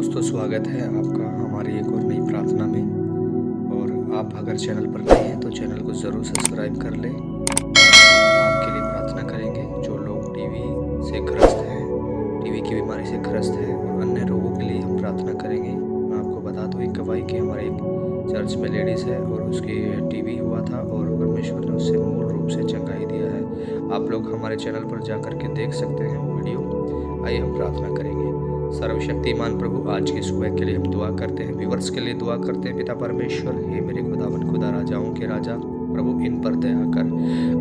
दोस्तों, स्वागत है आपका हमारी एक और नई प्रार्थना में। और आप अगर चैनल पर नए हैं तो चैनल को ज़रूर सब्सक्राइब कर लें। आपके लिए प्रार्थना करेंगे जो लोग टीवी से ग्रस्त हैं, टीवी की बीमारी से ग्रस्त हैं, और अन्य रोगों के लिए हम प्रार्थना करेंगे। मैं आपको बता दूँ एक गवाही कि हमारे एक चर्च में लेडीज़ है और उसकी टीवी हुआ था और परमेश्वर ने उससे मूल रूप से चंगाई दिया है। आप लोग हमारे चैनल पर जा कर के देख सकते हैं वो वीडियो। आइए हम प्रार्थना करेंगे। सर्वशक्तिमान प्रभु, आज की सुबह के लिए हम दुआ करते हैं, व्यूअर्स के लिए दुआ करते हैं। पिता परमेश्वर, हे मेरे खुदावन खुदा, राजाओं के राजा प्रभु, इन पर दया कर,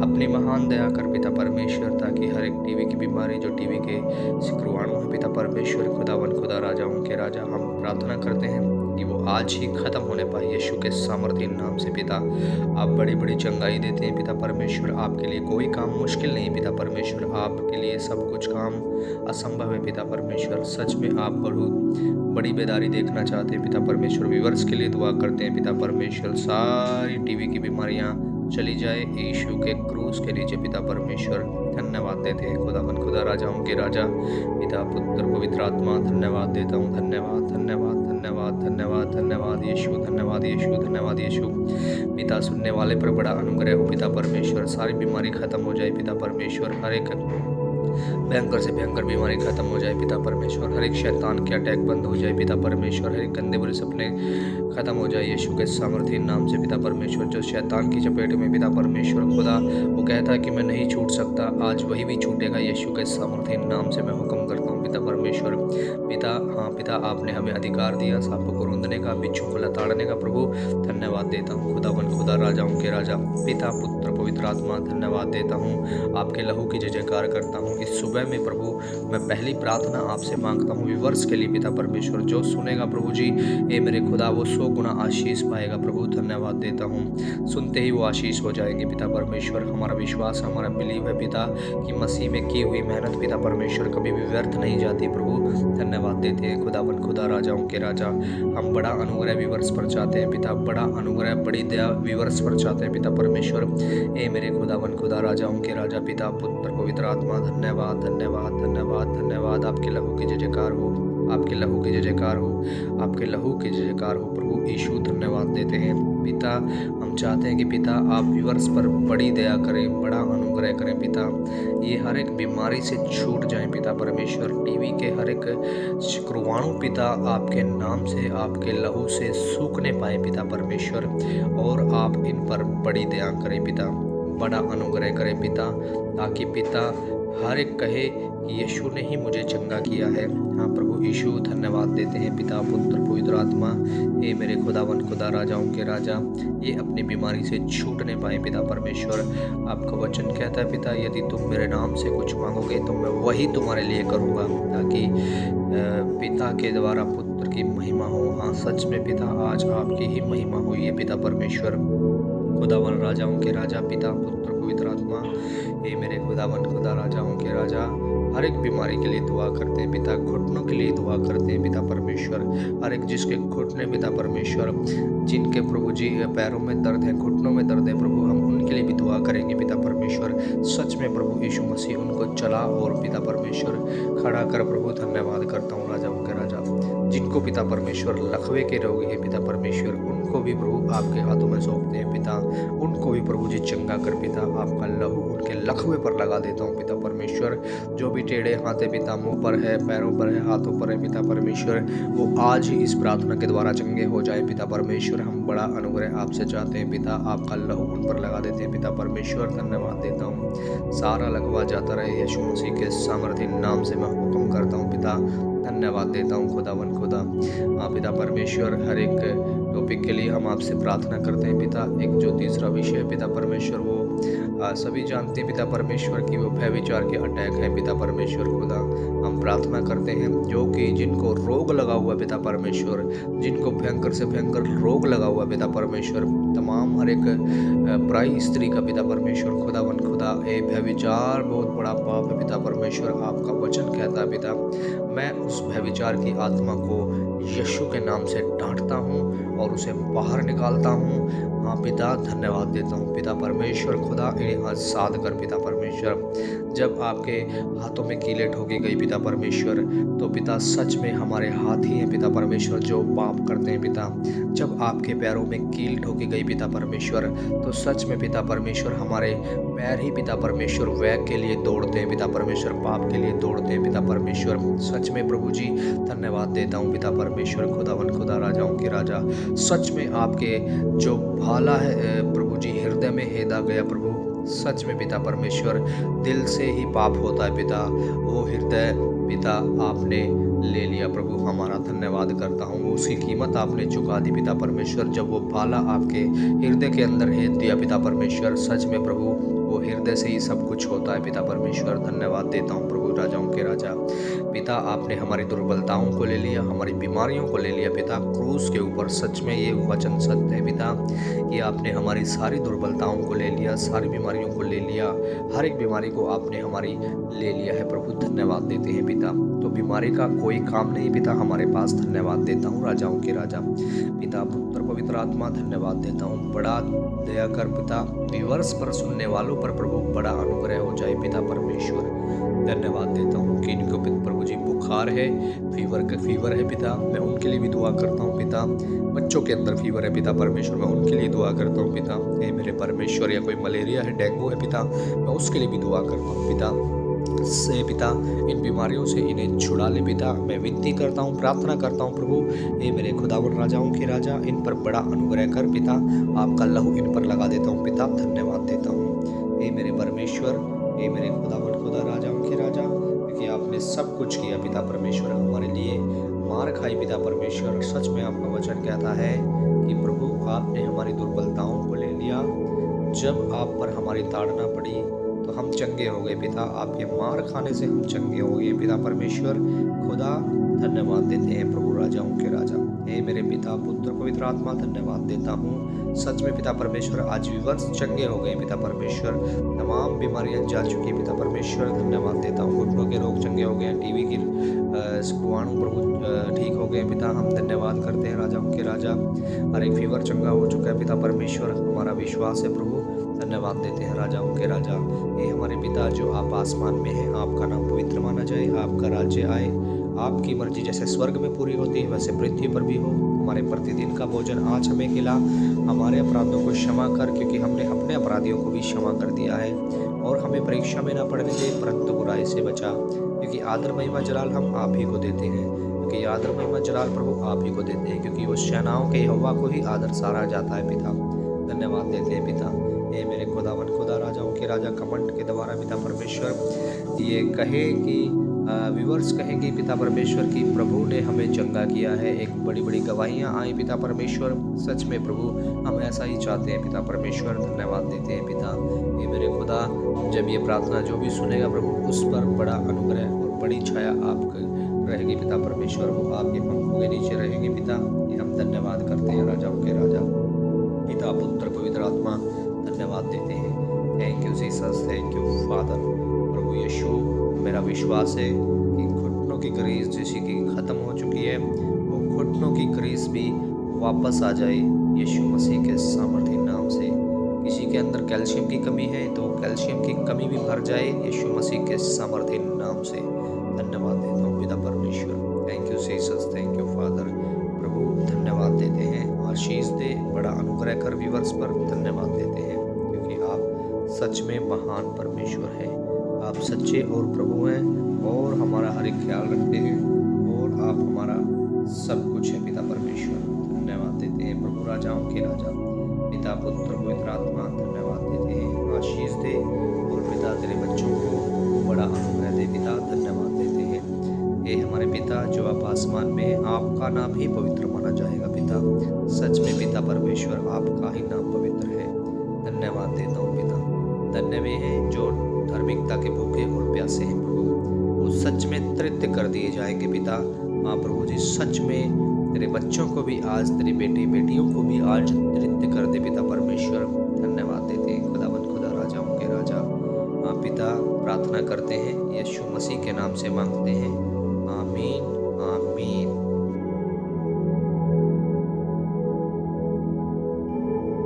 अपनी महान दया कर पिता परमेश्वर, ताकि हर एक टीवी की बीमारी जो टीवी के सिक्रुआणु है पिता परमेश्वर खुदावन खुदा, राजाओं के राजा, हम प्रार्थना करते हैं कि वो आज ही खत्म होने पाए यीशु के सामर्थ्य नाम से। पिता, आप बड़ी बड़ी चंगाई देते हैं पिता परमेश्वर, आपके लिए कोई काम मुश्किल नहीं पिता परमेश्वर, आपके लिए सब कुछ काम असंभव है पिता परमेश्वर। सच में आप बड़ी बेदारी देखना चाहते हैं पिता परमेश्वर। व्यूअर्स के लिए दुआ करते हैं पिता परमेश्वर, सारी टीवी की बीमारियां चली जाए यीशु के क्रूस के नीचे पिता परमेश्वर। धन्यवाद देते हैं खुदावन खुदा, राजाओं के राजा, पिता पुत्र पवित्र आत्मा, धन्यवाद देता हूँ। धन्यवाद धन्यवाद धन्यवाद धन्यवाद धन्यवाद यीशु, धन्यवाद यीशु, धन्यवाद यीशु। पिता, सुनने वाले पर बड़ा अनुग्रह हो पिता परमेश्वर, सारी बीमारी खत्म हो जाए पिता परमेश्वर, हर एक भयंकर से भयंकर बीमारी खत्म हो जाए पिता परमेश्वर, हर एक शैतान के अटैक बंद हो जाए पिता परमेश्वर, हर एक गंदे बुरे सपने खत्म हो जाए यीशु के सामर्थ्य नाम से पिता परमेश्वर। जो शैतान की चपेट में पिता परमेश्वर खुदा वो कहता है कि मैं नहीं छूट सकता, आज वही भी छूटेगा यीशु के सामर्थ्य नाम से मैं हुक्म करता हूँ पिता परमेश्वर। पिता, हाँ पिता, आपने हमें अधिकार दिया सांपों को रूंदने का, बिच्छू को लताड़ने का। प्रभु धन्यवाद देता हूँ खुदावन खुदा, राजाओं के राजा, पिता पुत्र पवित्र आत्मा, धन्यवाद देता हूँ। आपके लहू की जय जयकार करता हूँ इस सुबह में। प्रभु, मैं पहली प्रार्थना आपसे मांगता हूँ व्यूअर्स के लिए पिता परमेश्वर, जो सुनेगा प्रभु जी, ये मेरे खुदा वो 100 गुना आशीष पाएगा। प्रभु धन्यवाद देता हूँ, सुनते ही वो आशीष हो जाएंगे पिता परमेश्वर। हमारा विश्वास, हमारा बिलीव है पिता कि मसीह में की हुई मेहनत पिता परमेश्वर कभी भी व्यर्थ नहीं जाती। प्रभु धन्यवाद देते हैं खुदावन खुदा, राजाओं के राजा। हम बड़ा अनुग्रह व्यूअर्स पर चाहते हैं पिता, बड़ा अनुग्रह, बड़ी दया व्यूअर्स पर चाहते हैं पिता परमेश्वर। ए मेरे खुदावन खुदा, राजाओं के राजा, पिता पुत्र पवित्र आत्मा, धन्यवाद धन्यवाद धन्यवाद धन्यवाद। आपके लहू की जय जयकार हो, आपके लहू की जय जयकार हो, आपके लहू की जय जयकार हो। प्रभु यीशु धन्यवाद देते हैं पिता। हम चाहते हैं कि पिता आप व्यूअर्स पर बड़ी दया करें, बड़ा अनुग्रह करें पिता, ये हर एक बीमारी से छूट जाएं पिता परमेश्वर। टीवी के हर एक शुक्रवाणु पिता आपके नाम से, आपके लहू से सूखने पाए पिता परमेश्वर, और आप इन पर बड़ी दया करें पिता, बड़ा अनुग्रह करें पिता, ताकि पिता हर एक कहे कि यीशु ने ही मुझे चंगा किया है। हाँ प्रभु यीशु, धन्यवाद देते हैं पिता पुत्र पवित्र आत्मा। ये मेरे खुदावन खुदा, राजाओं के राजा, ये अपनी बीमारी से छूटने पाए पिता परमेश्वर। आपका वचन कहता है पिता, यदि तुम मेरे नाम से कुछ मांगोगे तो मैं वही तुम्हारे लिए करूँगा, ताकि पिता के द्वारा पुत्र की महिमा हो। हाँ सच में पिता, आज आपकी ही महिमा हुई है पिता परमेश्वर। खुदावन राजाओं के राजा, पिता पुत्र पवित्र आत्मा, ये मेरे खुदावन खुदा, राजाओं के राजा, हर एक बीमारी के लिए दुआ करते हैं पिता, घुटनों के लिए दुआ करते हैं पिता परमेश्वर। हर एक जिसके घुटने पिता परमेश्वर, जिनके प्रभु जी पैरों में दर्द है, घुटनों में दर्द है, प्रभु हम उनके लिए भी दुआ करेंगे पिता परमेश्वर। सच में प्रभु यीशु मसीह उनको चला और पिता परमेश्वर खड़ा कर। प्रभु धन्यवाद करता हूँ राजाओं के राजा, जिनको पिता परमेश्वर लकवे के रोगी है पिता परमेश्वर, उनको भी प्रभु आपके हाथों में सौंपते हैं पिता, उनको भी प्रभु जी चंगा कर पिता। आपका लहू उनके लकवे पर लगा देता हूँ पिता परमेश्वर। जो भी टेढ़े हाथ है पिता, मुंह पर है, पैरों पर है, हाथों पर है पिता परमेश्वर, वो आज ही इस प्रार्थना के द्वारा चंगे हो जाए पिता परमेश्वर। हम बड़ा अनुग्रह आपसे चाहते हैं पिता, आपका लहू उन पर लगा देते हैं पिता परमेश्वर। धन्यवाद देता हूँ, सारा लगवा जाता रहे यीशु मसीह के सामर्थ्य नाम से मैं हुक्म करता हूँ पिता। धन्यवाद देता हूँ खुदावन खुदा। हाँ पिता परमेश्वर, हर एक टॉपिक के लिए हम आपसे प्रार्थना करते हैं पिता। एक जो तीसरा विषय है पिता परमेश्वर, वो सभी जानते हैं पिता परमेश्वर कि वो भय विचार के अटैक है पिता परमेश्वर खुदा। हम प्रार्थना करते हैं जो कि जिनको रोग लगा हुआ पिता परमेश्वर, जिनको भयंकर से भयंकर रोग लगा हुआ पिता परमेश्वर, तमाम हर एक पराई स्त्री का पिता परमेश्वर खुदावन खुदा, ए भय विचार बहुत बड़ा पाप है पिता परमेश्वर। आपका वचन कहता है पिता, मैं उस भय विचार की आत्मा को यीशु के नाम से डांटता हूँ और उसे बाहर निकालता हूँ। हाँ पिता, धन्यवाद देता हूँ पिता परमेश्वर खुदा, इन्हें आज साध कर पिता परमेश्वर। जब आपके हाथों में कीले ठोकी गई पिता पिता परमेश्वर। तो पिता सच में हमारे हाथ ही हैं पिता परमेश्वर जो पाप करते हैं पिता। जब आपके पैरों में कील ठोकी गई पिता परमेश्वर, तो सच में पिता परमेश्वर हमारे पैर ही पिता परमेश्वर वैग के लिए दौड़ते हैं पिता परमेश्वर, पाप के लिए दौड़ते हैं पिता परमेश्वर। सच में प्रभु जी धन्यवाद देता हूँ पिता परमेश्वर, खुदावन खुदा राजाओं के राजा। सच में आपके जो भाला है प्रभु जी हृदय में हेदा गया प्रभु। सच में पिता परमेश्वर दिल से ही पाप होता है पिता, वो हृदय पिता आपने ले लिया प्रभु। हमारा धन्यवाद करता हूँ, उसकी कीमत आपने चुका दी पिता परमेश्वर। जब वो भाला आपके हृदय के अंदर हेद दिया पिता परमेश्वर, सच में प्रभु वो हृदय से ही सब कुछ होता है पिता परमेश्वर। धन्यवाद देता हूँ प्रभु राजाओं के राजा। पिता आपने हमारी दुर्बलताओं को ले लिया, हमारी बीमारियों को ले लिया पिता क्रूस के ऊपर। सच में ये वचन सत्य है पिता, ये आपने हमारी सारी दुर्बलताओं को ले लिया, सारी बीमारियों को ले लिया, हर एक बीमारी को आपने हमारी ले लिया है प्रभु। धन्यवाद देते हैं पिता। तो बीमारी का कोई काम नहीं पिता हमारे पास। धन्यवाद देता हूँ राजाओं के राजा। पिता पुत्र पवित्र आत्मा धन्यवाद देता हूँ। बड़ा दया कर पिता, व्यूअर्स पर सुनने वालों पर प्रभु बड़ा अनुग्रह हो जाए पिता परमेश्वर। धन्यवाद देता हूँ कि इनको प्रभु जी बुखार है, फीवर है पिता, मैं उनके लिए भी दुआ करता हूँ पिता। बच्चों के अंदर फीवर है पिता परमेश्वर, मैं उनके लिए दुआ करता हूँ पिता। हे मेरे परमेश्वर, या कोई मलेरिया है, डेंगू है पिता, मैं उसके लिए भी दुआ करता हूँ पिता। से पिता इन बीमारियों से इन्हें छुड़ा ले पिता, मैं विनती करता हूँ, प्रार्थना करता हूँ प्रभु। हे मेरे खुदावन राजाओं के राजा, इन पर बड़ा अनुग्रह कर पिता, आपका लहू इन पर लगा देता हूँ पिता। धन्यवाद देता हूँ हे मेरे परमेश्वर, हे मेरे खुदावन खुदा राजाओं के राजा, क्योंकि आपने सब कुछ किया पिता परमेश्वर हमारे लिए। मार खाई पिता परमेश्वर। सच में आपका वचन कहता है कि प्रभु आपने हमारी दुर्बलताओं को ले लिया, जब आप पर हमारी ताड़ना पड़ी तो हम चंगे हो गए पिता। आपके मार खाने से हम चंगे हो गए पिता परमेश्वर। खुदा धन्यवाद देते हैं प्रभु राजाओं के राजा। हे मेरे पिता पुत्र पवित्र आत्मा धन्यवाद देता हूँ। सच में पिता परमेश्वर आज व्यूअर्स चंगे हो गए पिता परमेश्वर, तमाम बीमारियां जा चुकी पिता परमेश्वर। धन्यवाद देता हूँ, घुटनों के रोग चंगे हो गए, टीवी की सुखाणु प्रभु ठीक हो गए पिता। हम धन्यवाद करते हैं राजाओं के राजा। हर एक फीवर चंगा हो चुका है पिता परमेश्वर, हमारा विश्वास है प्रभु। धन्यवाद देते हैं राजाओं के राजा। हे हमारे पिता जो आप आसमान में हैं, आपका नाम पवित्र माना जाए, आपका राज्य आए, आपकी मर्जी जैसे स्वर्ग में पूरी होती है वैसे पृथ्वी पर भी हो। हमारे प्रतिदिन का भोजन आज हमें खिला, हमारे अपराधों को क्षमा कर, क्योंकि हमने अपने अपराधियों को भी क्षमा कर दिया है। और हमें परीक्षा में न पड़ने दे, परंतु बुराई से बचा, क्योंकि आदर महिमा जलाल हम आप ही को देते हैं। क्योंकि आदर महिमा जलाल प्रभु आप ही को देते हैं, क्योंकि उस सेनाओं के यहोवा को ही आदर सारा जाता है पिता। धन्यवाद देते हैं पिता। हे मेरे खुदावन खुदा राजाओं के राजा, कमेंट के द्वारा पिता परमेश्वर ये कहे कि व्यूअर्स कहेंगे पिता परमेश्वर की प्रभु ने हमें चंगा किया है। एक बड़ी बड़ी गवाहियाँ आई पिता परमेश्वर। सच में प्रभु हम ऐसा ही चाहते हैं पिता परमेश्वर। धन्यवाद देते हैं पिता। ये मेरे खुदा, जब ये प्रार्थना जो भी सुनेगा प्रभु उस पर बड़ा अनुग्रह और बड़ी छाया आपकी रहेगी पिता परमेश्वर। वो आपके पंखों के नीचे रहेंगे पिता। ये हम धन्यवाद करते हैं राजाओं के राजा, पिता पुत्र पवित्र आत्मा धन्यवाद देते हैं। Thank you Jesus, thank you father. प्रभु यीशु, मेरा विश्वास है कि घुटनों की ग्रीस जैसी कि ख़त्म हो चुकी है, वो घुटनों की ग्रीस भी वापस आ जाए यीशु मसीह के सामर्थ्य नाम से। किसी के अंदर कैल्शियम की कमी है तो कैल्शियम की कमी भी भर जाए यीशु मसीह के सामर्थ्य नाम से। धन्यवाद देता हूँ पिता परमेश्वर। Thank you Jesus, thank you father. प्रभु धन्यवाद देते हैं, आशीष दे, बड़ा अनुग्रह कर व्यूअर्स पर। धन्यवाद देते हैं क्योंकि आप सच में महान परमेश्वर हैं। आप सच्चे और प्रभु हैं और हमारा हर एक ख्याल रखते हैं और आप हमारा सब कुछ है पिता परमेश्वर। धन्यवाद देते हैं प्रभु राजाओं के राजा, पिता पुत्र पवित्र आत्मा धन्यवाद देते हैं। आशीष दे और पिता तेरे बच्चों को बड़ा अनुग्रह दे पिता। धन्यवाद देते हैं। हे हमारे पिता जो आप आसमान में हैं, आपका नाम ही पवित्र माना जाएगा पिता। सच में पिता परमेश्वर आपका ही नाम पवित्र है। धन्यवाद देता हूँ पिता। धन्य वे हैं जो धार्मिकता के भूखे और प्यासे हैं प्रभु, वो सच में तृप्त कर दिए जाएंगे पिता। हाँ प्रभु जी, सच में तेरे बच्चों को भी आज, तेरे बेटे बेटियों को भी आज तृप्त कर दे पिता परमेश्वर। धन्यवाद देते हैं खुदावन खुदा राजाओं के राजा। हाँ पिता, प्रार्थना करते हैं यीशु मसीह के नाम से मांगते हैं, आमीन।